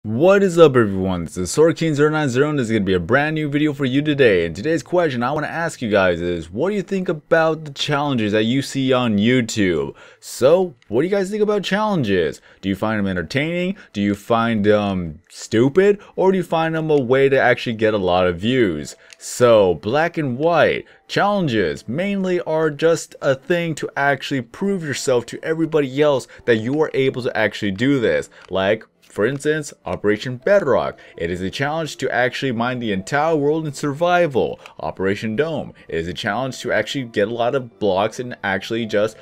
What is up everyone, this is SwordKing090 and this is going to be a brand new video for you today. And today's question I want to ask you guys is, what do you think about the challenges that you see on YouTube? So, what do you guys think about challenges? Do you find them entertaining? Do you find them stupid? Or do you find them a way to actually get a lot of views? So, black and white, challenges mainly are just a thing to actually prove yourself to everybody else that you are able to actually do this. Like, for instance, Operation Bedrock. It is a challenge to actually mine the entire world in survival. Operation Dome. It is a challenge to actually get a lot of blocks and actually just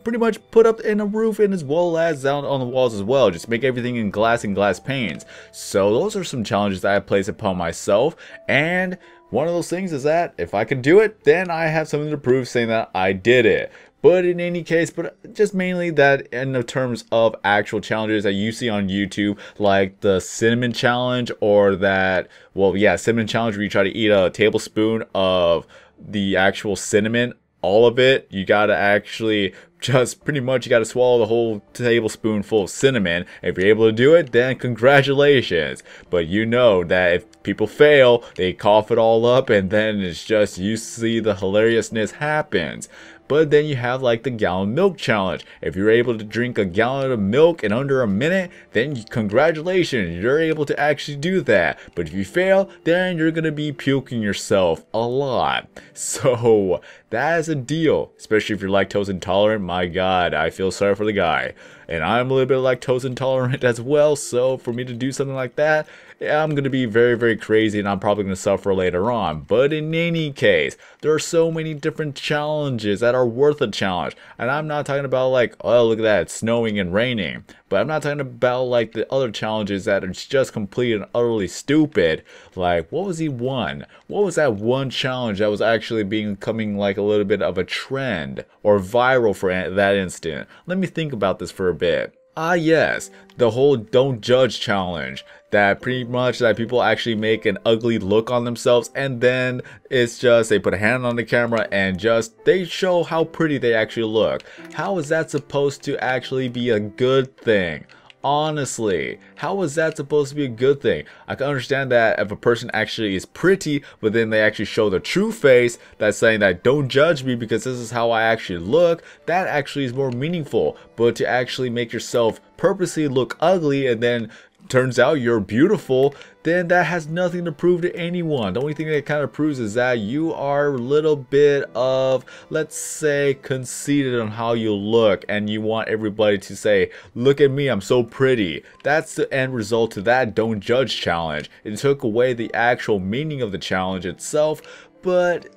pretty much put up in a roof and as well as down on the walls as well. Just make everything in glass and glass panes. So those are some challenges that I place upon myself, and one of those things is that if I can do it, then I have something to prove saying that I did it. But in any case, just mainly that in the terms of actual challenges that you see on YouTube, like the cinnamon challenge, or that, well, yeah, cinnamon challenge where you try to eat a tablespoon of the actual cinnamon, all of it. You gotta actually just pretty much you gotta swallow the whole tablespoon full of cinnamon. If you're able to do it, then congratulations. But you know that if people fail, they cough it all up, and then it's just you see the hilariousness happens. But then you have like the gallon milk challenge. If you're able to drink a gallon of milk in under a minute, then congratulations, you're able to actually do that. But if you fail, then you're gonna be puking yourself a lot. So that is a deal, especially if you're lactose intolerant. My god, I feel sorry for the guy. And I'm a little bit lactose intolerant as well, so for me to do something like that, yeah, I'm going to be very, very crazy, and I'm probably going to suffer later on. But in any case, there are so many different challenges that are worth a challenge. And I'm not talking about like, oh, look at that, it's snowing and raining. But I'm not talking about like the other challenges that are just complete and utterly stupid. Like, what was the one? What was that one challenge that was actually becoming like a little bit of a trend or viral for that instant? Let me think about this for a bit. Ah yes, the whole don't judge challenge, that pretty much that people actually make an ugly look on themselves, and then it's just they put a hand on the camera and just they show how pretty they actually look. How is that supposed to actually be a good thing? Honestly, how is that supposed to be a good thing? I can understand that if a person actually is pretty, but then they actually show the true face that's saying that don't judge me because this is how I actually look, that actually is more meaningful. But to actually make yourself purposely look ugly and then turns out you're beautiful, then that has nothing to prove to anyone. The only thing that kind of proves is that you are a little bit of, let's say, conceited on how you look, and you want everybody to say, look at me, I'm so pretty. That's the end result to that don't judge challenge. It took away the actual meaning of the challenge itself, but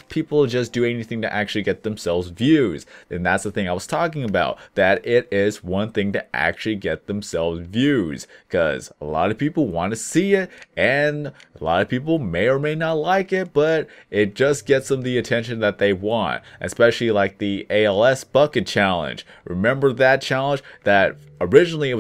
people just do anything to actually get themselves views. And that's the thing I was talking about, that it is one thing to actually get themselves views, because a lot of people want to see it and a lot of people may or may not like it, but it just gets them the attention that they want. Especially like the ALS bucket challenge. Remember that challenge? That originally it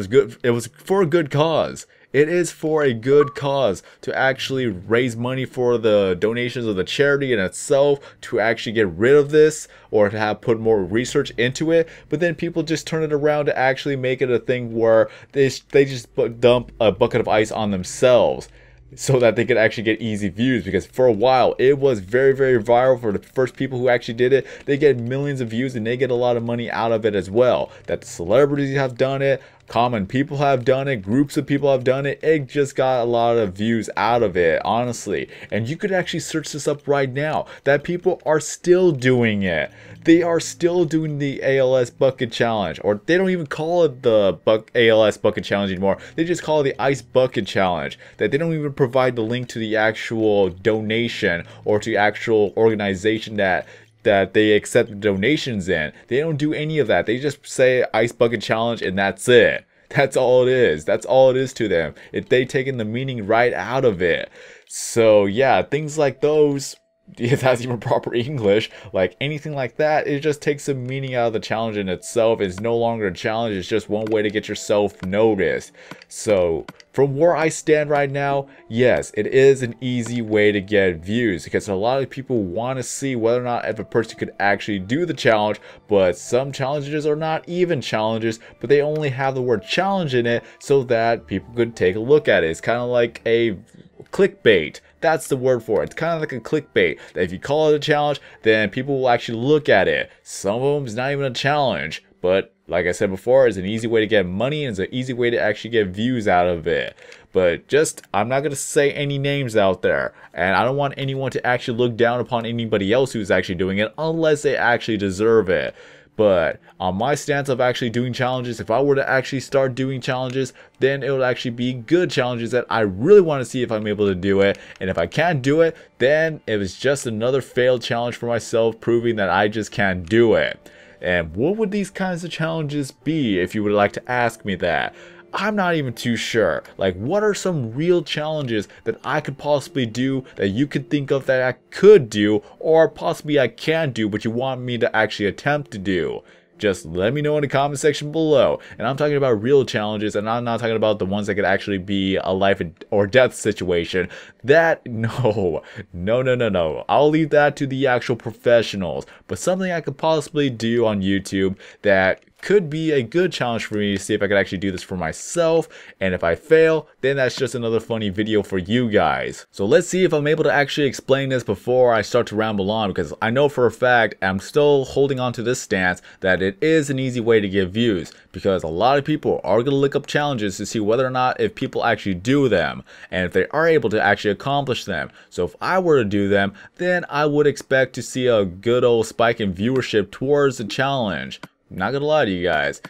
was for a good cause. It is for a good cause to actually raise money for the donations of the charity in itself, to actually get rid of this or to have put more research into it. But then people just turn it around to actually make it a thing where they just dump a bucket of ice on themselves so that they could actually get easy views, because for a while it was very, very viral. For the first people who actually did it, they get millions of views and they get a lot of money out of it as well. That the celebrities have done it, common people have done it, groups of people have done it. It just got a lot of views out of it, honestly. And you could actually search this up right now, that people are still doing it. They are still doing the ALS bucket challenge, or they don't even call it the ALS bucket challenge anymore. They just call it the ice bucket challenge. That they don't even provide the link to the actual donation or to the actual organization that they accept the donations in. They don't do any of that. They just say ice bucket challenge and that's it. That's all it is. That's all it is to them. They've taken the meaning right out of it. So yeah, things like those, if that's even proper English, like anything like that, it just takes the meaning out of the challenge in itself. It's no longer a challenge, it's just one way to get yourself noticed. So from where I stand right now, yes, it is an easy way to get views because a lot of people want to see whether or not if a person could actually do the challenge, but some challenges are not even challenges, but they only have the word challenge in it so that people could take a look at it. It's kind of like a clickbait. That's the word for it. It's kind of like a clickbait that if you call it a challenge, then people will actually look at it. Some of them is not even a challenge, but like I said before, it's an easy way to get money and it's an easy way to actually get views out of it. But just, I'm not going to say any names out there. And I don't want anyone to actually look down upon anybody else who's actually doing it unless they actually deserve it. But on my stance of actually doing challenges, if I were to actually start doing challenges, then it would actually be good challenges that I really want to see if I'm able to do it. And if I can't do it, then it was just another failed challenge for myself, proving that I just can't do it. And what would these kinds of challenges be if you would like to ask me that? I'm not even too sure. Like, what are some real challenges that I could possibly do that you could think of that I could do or possibly I can do but you want me to actually attempt to do? Just let me know in the comment section below. And I'm talking about real challenges, and I'm not talking about the ones that could actually be a life or death situation. That, no. I'll leave that to the actual professionals. But something I could possibly do on YouTube that could be a good challenge for me to see if I could actually do this for myself, and if I fail, then that's just another funny video for you guys. So let's see if I'm able to actually explain this before I start to ramble on, because I know for a fact I'm still holding on to this stance that it is an easy way to get views, because a lot of people are going to look up challenges to see whether or not if people actually do them, and if they are able to actually accomplish them. So if I were to do them, then I would expect to see a good old spike in viewership towards the challenge. Not gonna lie to you guys,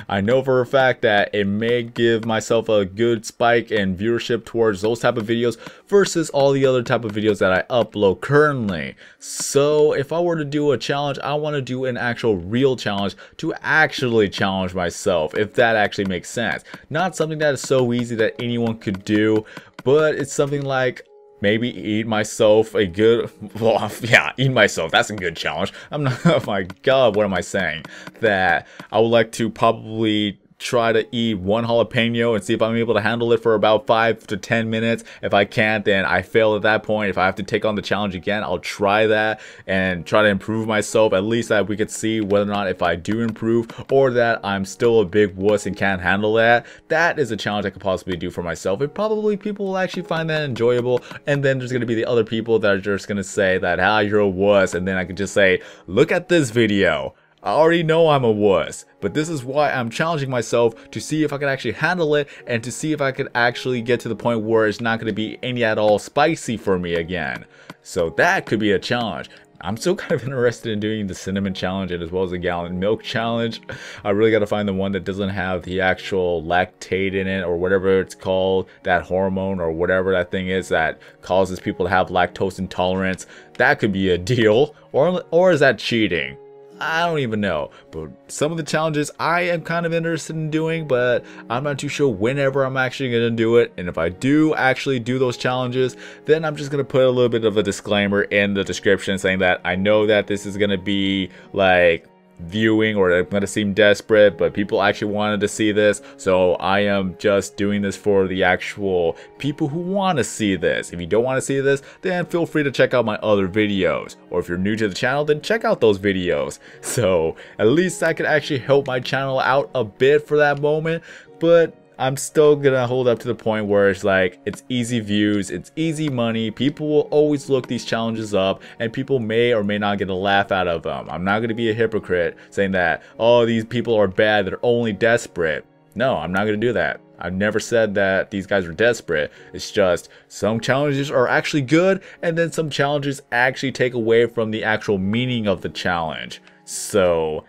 I know for a fact that it may give myself a good spike in viewership towards those type of videos versus all the other type of videos that I upload currently. So if I were to do a challenge, I want to do an actual real challenge to actually challenge myself, if that actually makes sense. Not something that is so easy that anyone could do, but it's something like, maybe eat myself a good, well, yeah, eat myself, that's a good challenge. I'm not, oh my god, what am I saying? That I would like to probably try to eat one jalapeno and see if I'm able to handle it for about 5 to 10 minutes. If I can't, then I fail at that point. If I have to take on the challenge again, I'll try that and try to improve myself. At least that we could see whether or not if I do improve or that I'm still a big wuss and can't handle that. That is a challenge I could possibly do for myself. And probably people will actually find that enjoyable. And then there's going to be the other people that are just going to say that, ah, you're a wuss. And then I could just say, look at this video. I already know I'm a wuss, but this is why I'm challenging myself to see if I can actually handle it and to see if I could actually get to the point where it's not going to be any at all spicy for me again. So that could be a challenge. I'm still kind of interested in doing the cinnamon challenge and as well as the gallon milk challenge. I really got to find the one that doesn't have the actual lactate in it or whatever it's called, that hormone or whatever that thing is that causes people to have lactose intolerance. That could be a deal. Or is that cheating? I don't even know, but some of the challenges I am kind of interested in doing, but I'm not too sure whenever I'm actually going to do it. And if I do actually do those challenges, then I'm just going to put a little bit of a disclaimer in the description saying that I know that this is going to be like viewing or I'm going to seem desperate, but people actually wanted to see this, so I am just doing this for the actual people who want to see this. If you don't want to see this, then feel free to check out my other videos, or if you're new to the channel, then check out those videos. So at least I could actually help my channel out a bit for that moment, but I'm still gonna hold up to the point where it's like, it's easy views, it's easy money, people will always look these challenges up, and people may or may not get a laugh out of them. I'm not gonna be a hypocrite saying that, oh, these people are bad, they're only desperate. No, I'm not gonna do that. I've never said that these guys are desperate. It's just some challenges are actually good, and then some challenges actually take away from the actual meaning of the challenge. So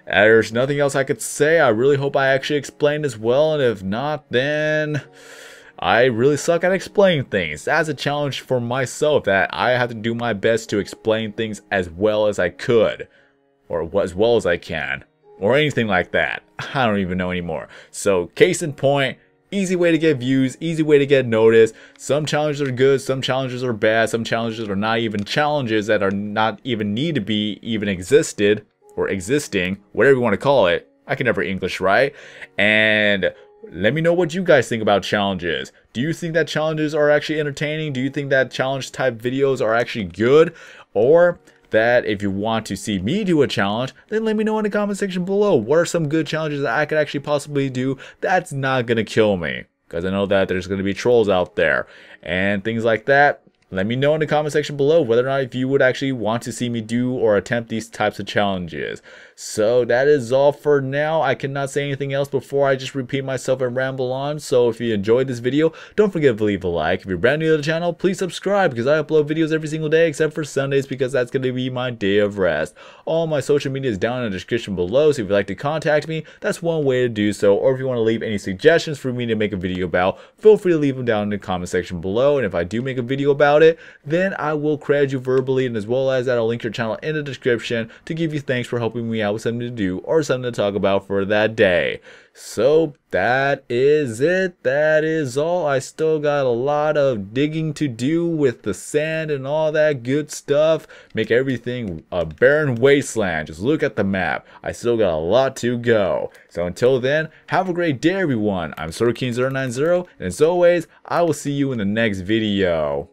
there's nothing else I could say. I really hope I actually explained as well, and if not, then I really suck at explaining things. That's a challenge for myself, that I have to do my best to explain things as well as I could, or as well as I can, or anything like that. I don't even know anymore. So case in point, easy way to get views, easy way to get noticed. Some challenges are good, some challenges are bad, some challenges are not even challenges that are not even need to be even existed or existing, whatever you want to call it. I can never English right. And Let me know what you guys think about challenges. Do you think that challenges are actually entertaining? Do you think that challenge type videos are actually good? Or that if you want to see me do a challenge, then let me know in the comment section below. What are some good challenges that I could actually possibly do that's not gonna kill me? Because I know that there's gonna be trolls out there and things like that. Let me know in the comment section below whether or not if you would actually want to see me do or attempt these types of challenges. So that is all for now. I cannot say anything else before I just repeat myself and ramble on. So if you enjoyed this video, don't forget to leave a like. If you're brand new to the channel, please subscribe because I upload videos every single day except for Sundays because that's going to be my day of rest. All my social media is down in the description below, so if you'd like to contact me, that's one way to do so. Or if you want to leave any suggestions for me to make a video about, feel free to leave them down in the comment section below. And if I do make a video about it, then I will credit you verbally, and as well as that I'll link your channel in the description to give you thanks for helping me out with something to do or something to talk about for that day. So that is it. That is all. I still got a lot of digging to do with the sand and all that good stuff. Make everything a barren wasteland. Just look at the map. I still got a lot to go. So until then, have a great day everyone. I'm SorkinZero90, and as always, I will see you in the next video.